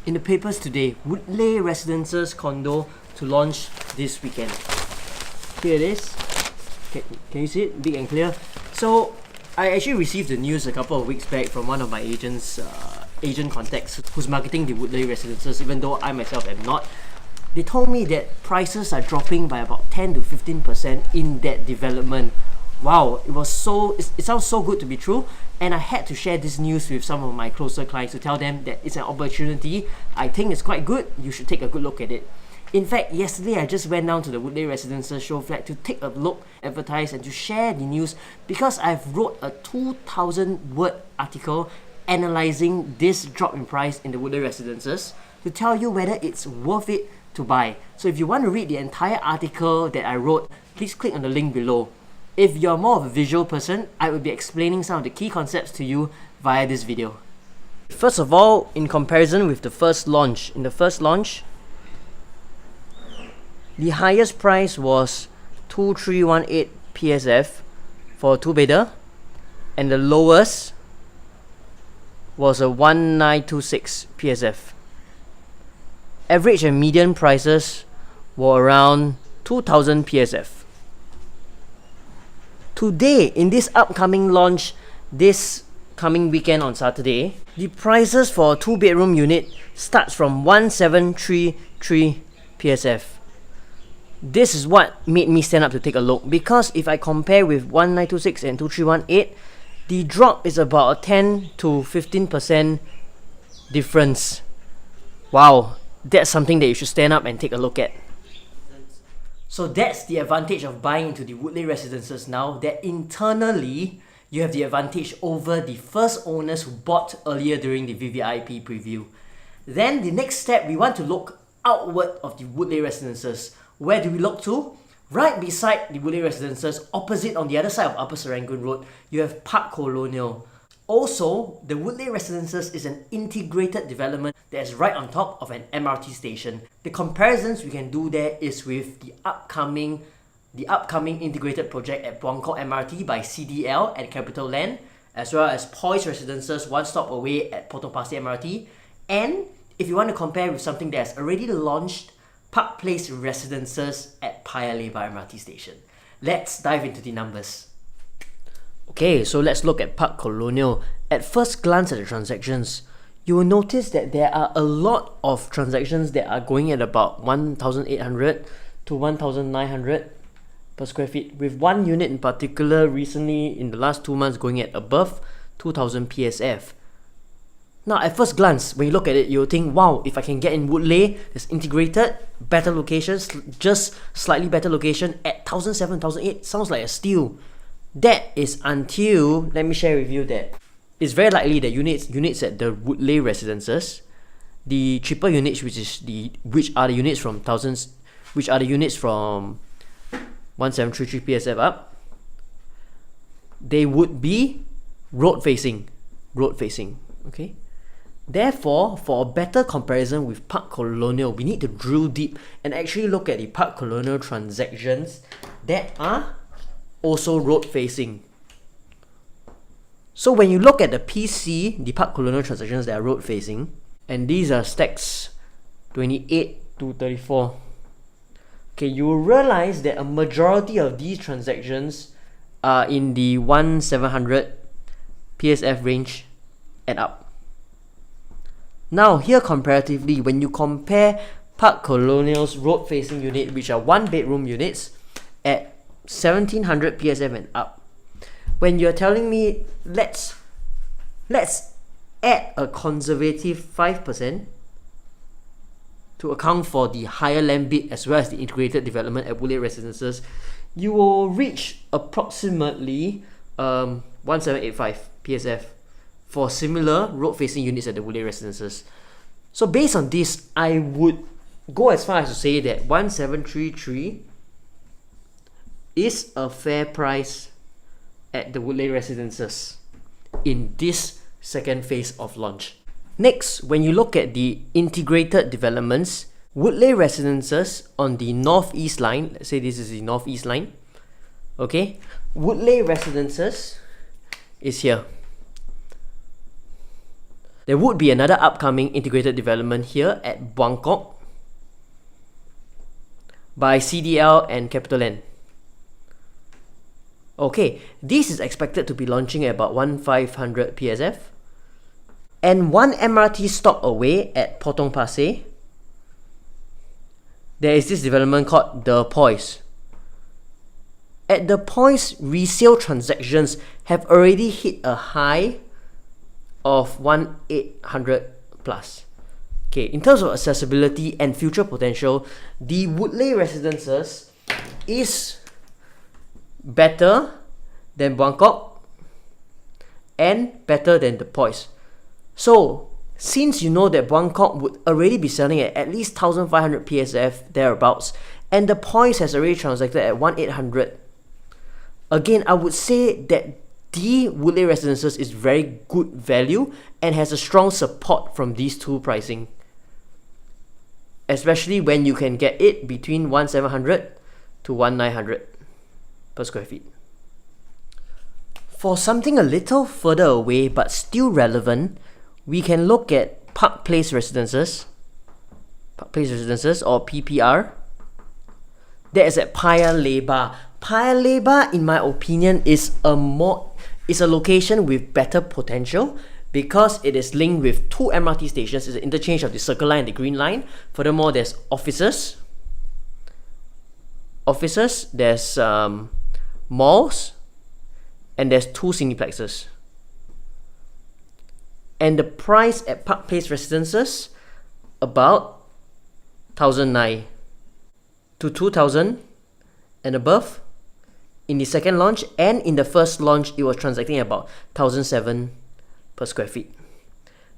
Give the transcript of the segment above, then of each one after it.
In the papers today, Woodleigh Residences condo to launch this weekend. Here it is. Can you see it? Big and clear. So I actually received the news a couple of weeks back from one of my agent contacts who's marketing the Woodleigh Residences, even though I myself am not. They told me that prices are dropping by about 10 to 15% in that development. Wow, it sounds so good to be true, and I had to share this news with some of my closer clients to tell them that it's an opportunity. I think it's quite good. You should take a good look at it. In fact, yesterday I just went down to the Woodleigh Residences show flat to take a look, advertise, and to share the news because I've wrote a 2,000 word article analysing this drop in price in the Woodleigh Residences to tell you whether it's worth it to buy. So if you want to read the entire article that I wrote, please click on the link below. If you're more of a visual person, I will be explaining some of the key concepts to you via this video. First of all, in comparison with the first launch, in the first launch, the highest price was 2318 PSF for a 2-bedder, and the lowest was a 1926 PSF. Average and median prices were around 2000 PSF. Today, in this upcoming launch, this coming weekend on Saturday, the prices for a 2-bedroom unit starts from 1733 PSF. This is what made me stand up to take a look, because if I compare with 1926 and 2318, the drop is about a 10 to 15% difference. Wow, that's something that you should stand up and take a look at. So that's the advantage of buying into the Woodleigh Residences now, that internally you have the advantage over the first owners who bought earlier during the VVIP preview. Then the next step, we want to look outward of the Woodleigh Residences. Where do we look to? Right beside the Woodleigh Residences, opposite on the other side of Upper Serangoon Road, you have Park Colonial. Also, the Woodleigh Residences is an integrated development that is right on top of an MRT station. The comparisons we can do there is with the upcoming integrated project at Buangkok MRT by CDL and Capital Land, as well as Poise Residences one stop away at Potong Pasir MRT. And if you want to compare with something that's already launched, Park Place Residences at Paya Lebar MRT station. Let's dive into the numbers. Okay, so let's look at Park Colonial. At first glance at the transactions, you will notice that there are a lot of transactions that are going at about 1,800 to 1,900 per square feet, with one unit in particular recently in the last 2 months going at above 2,000 PSF. Now, at first glance, when you look at it, you'll think, wow, if I can get in Woodleigh, it's integrated, better locations, just slightly better location at 1,700, 1,800, sounds like a steal. That is until, let me share with you that it's very likely that units at the Woodleigh Residences, the cheaper units, which are the units from 1733 PSF up, they would be road facing, okay? Therefore, for a better comparison with Park Colonial, we need to drill deep and actually look at the Park Colonial transactions that are also road facing. So when you look at the PC, the Park Colonial transactions that are road facing, and these are stacks 28 to 34, okay, you will realize that a majority of these transactions are in the 1,700 PSF range and up. Now, here comparatively, when you compare Park Colonial's road-facing unit, which are 1-bedroom units, at 1,700 PSF and up, when you're telling me let's add a conservative 5% to account for the higher land bid as well as the integrated development at Woodleigh Residences, you will reach approximately 1,785 PSF for similar road-facing units at the Woodleigh Residences. So based on this, I would go as far as to say that 1,733 is a fair price at the Woodleigh Residences in this second phase of launch. Next, when you look at the integrated developments, Woodleigh Residences on the northeast line, let's say this is the northeast line, okay, Woodleigh Residences is here. There would be another upcoming integrated development here at Buangkok by CDL and CapitaLand. Okay, this is expected to be launching at about 1500 PSF. And one MRT stop away at Potong Pasir, there is this development called The Poise. At The Poise, resale transactions have already hit a high of 1800 plus. Okay, in terms of accessibility and future potential, the Woodleigh Residences is better than Buangkok and better than The Poise. So, since you know that Buangkok would already be selling at least 1500 PSF thereabouts, and The Poise has already transacted at 1800, again, I would say that the Woodleigh Residences is very good value and has a strong support from these two pricing. Especially when you can get it between 1700 to 1900 per square feet. For something a little further away but still relevant, we can look at Park Place Residences or PPR. That is at Paya Lebar. Paya Lebar, in my opinion, is a location with better potential because it is linked with two MRT stations. It's an interchange of the Circle Line and the Green Line. Furthermore, there's offices, there's malls, and there's two cineplexes. And the price at Park Place Residences, about 1,900 to 2,000 and above. In the second launch, and in the first launch, it was transacting about 1,700 per square feet.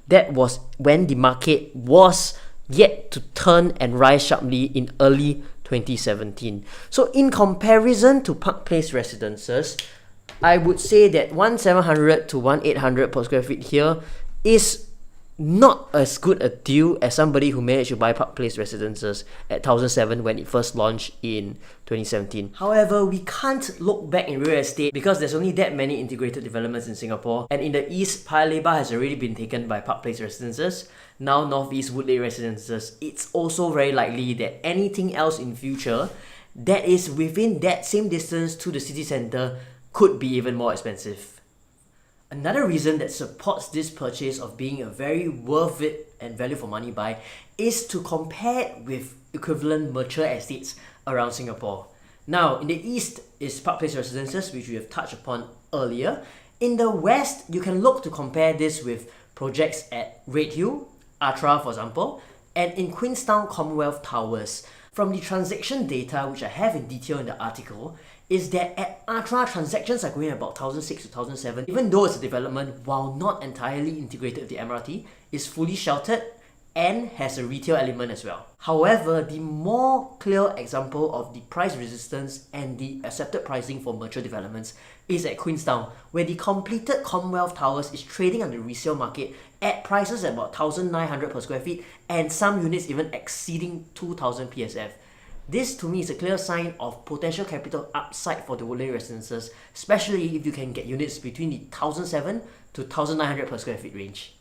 That was when the market was yet to turn and rise sharply in early 2017. So in comparison to Park Place Residences, I would say that 1,700 to 1,800 per square feet here is not as good a deal as somebody who managed to buy Park Place Residences at 1,700 when it first launched in 2017. However, we can't look back in real estate because there's only that many integrated developments in Singapore, and in the east, Paya Lebar has already been taken by Park Place Residences. Now Northeast Woodleigh Residences. It's also very likely that anything else in future that is within that same distance to the city centre could be even more expensive. Another reason that supports this purchase of being a very worth it and value for money buy is to compare it with equivalent mature estates around Singapore. Now, in the east is Park Place Residences, which we have touched upon earlier. In the west, you can look to compare this with projects at Redhill, Atra for example, and in Queenstown Commonwealth Towers. From the transaction data, which I have in detail in the article, is that at Atra, transactions are going at about 1,600 to 1,700, even though it's a development, while not entirely integrated with the MRT, is fully sheltered and has a retail element as well. However, the more clear example of the price resistance and the accepted pricing for mature developments is at Queenstown, where the completed Commonwealth Towers is trading on the resale market at prices at about 1,900 per square feet, and some units even exceeding 2,000 PSF. This to me is a clear sign of potential capital upside for the Woodleigh Residences, especially if you can get units between the 1,700 to 1,900 per square feet range.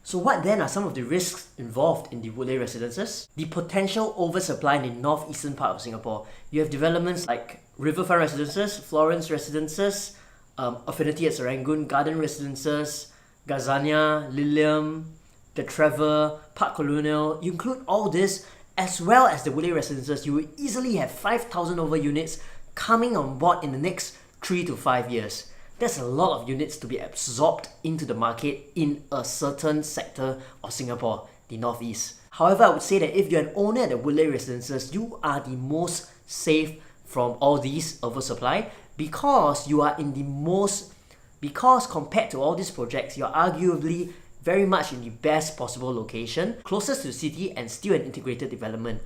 So what then are some of the risks involved in the Woodleigh Residences? The potential oversupply in the northeastern part of Singapore. You have developments like Riverfront Residences, Florence Residences, Affinity at Serangoon, Garden Residences, Gazania, Lilium, The Trevor, Park Colonial. You include all this as well as the Woodleigh Residences, you will easily have 5,000 over units coming on board in the next 3 to 5 years. That's a lot of units to be absorbed into the market in a certain sector of Singapore, the Northeast. However, I would say that if you're an owner at the Woodleigh Residences, you are the most safe from all these oversupply because you are in the most, because compared to all these projects, you're arguably very much in the best possible location, closest to the city and still an integrated development.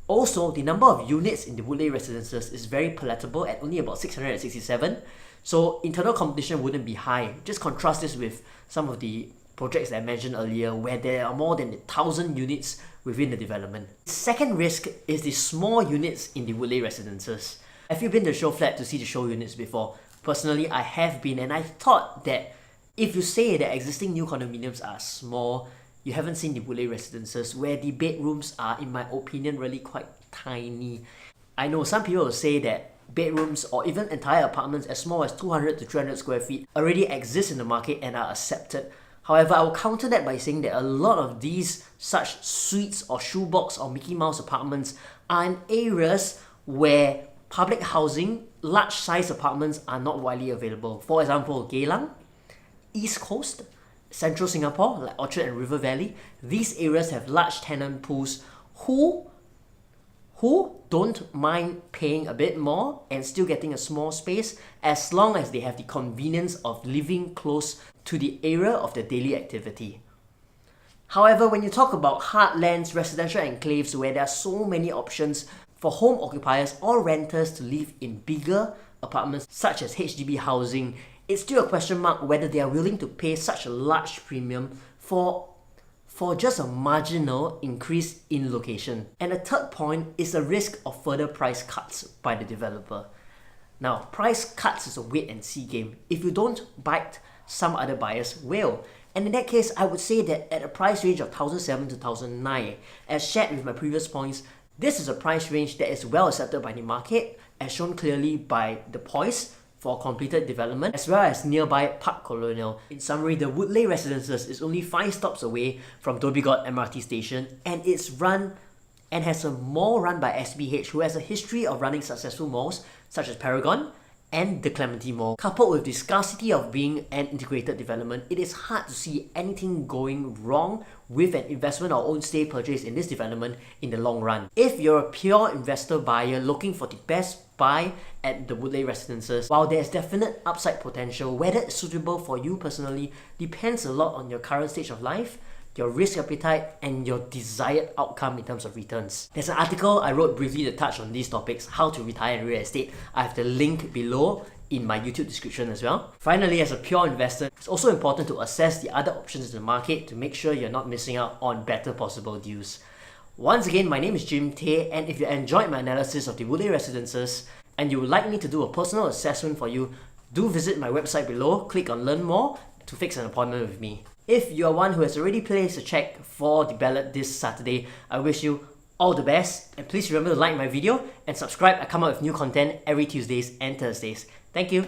Also, the number of units in the Woodleigh Residences is very palatable at only about 667, so internal competition wouldn't be high. Just contrast this with some of the projects that I mentioned earlier where there are more than 1,000 units within the development. Second risk is the small units in the Woodleigh Residences. Have you been to show flat to see the show units before? Personally, I have been, and I thought that If you say that existing new condominiums are small, you haven't seen the Woodleigh Residences, where the bedrooms are, in my opinion, really quite tiny. I know some people will say that bedrooms or even entire apartments as small as 200 to 300 square feet already exist in the market and are accepted. However, I will counter that by saying that a lot of these such suites or shoebox or Mickey Mouse apartments are in areas where public housing, large size apartments are not widely available. For example, Geylang, East Coast, Central Singapore, like Orchard and River Valley. These areas have large tenant pools who don't mind paying a bit more and still getting a small space as long as they have the convenience of living close to the area of their daily activity. However, when you talk about heartlands, residential enclaves where there are so many options for home occupiers or renters to live in bigger apartments such as HDB housing, it's still a question mark whether they are willing to pay such a large premium for just a marginal increase in location. And the third point is the risk of further price cuts by the developer. Now, price cuts is a wait and see game. If you don't bite, some other buyers will. And in that case, I would say that at a price range of 1,007 to 1,009, as shared with my previous points, this is a price range that is well accepted by the market, as shown clearly by the poise for completed development, as well as nearby Park Colonial. In summary, the Woodleigh Residences is only 5 stops away from Dhoby Ghaut MRT station, and it's run and has a mall run by SBH, who has a history of running successful malls such as Paragon and the Clementi Mall. Coupled with the scarcity of being an integrated development, it is hard to see anything going wrong with an investment or own stay purchase in this development in the long run. If you're a pure investor buyer looking for the best buy at the Woodleigh Residences, while there's definite upside potential, whether it's suitable for you personally depends a lot on your current stage of life, your risk appetite, and your desired outcome in terms of returns. There's an article I wrote briefly to touch on these topics, how to retire in real estate. I have the link below in my YouTube description as well. Finally, as a pure investor, it's also important to assess the other options in the market to make sure you're not missing out on better possible deals. Once again, my name is Jim Tay, and if you enjoyed my analysis of the Woodleigh Residences and you would like me to do a personal assessment for you, do visit my website below, click on Learn More to fix an appointment with me. If you are one who has already placed a check for the ballot this Saturday, I wish you all the best, and please remember to like my video and subscribe. I come out with new content every Tuesdays and Thursdays. Thank you.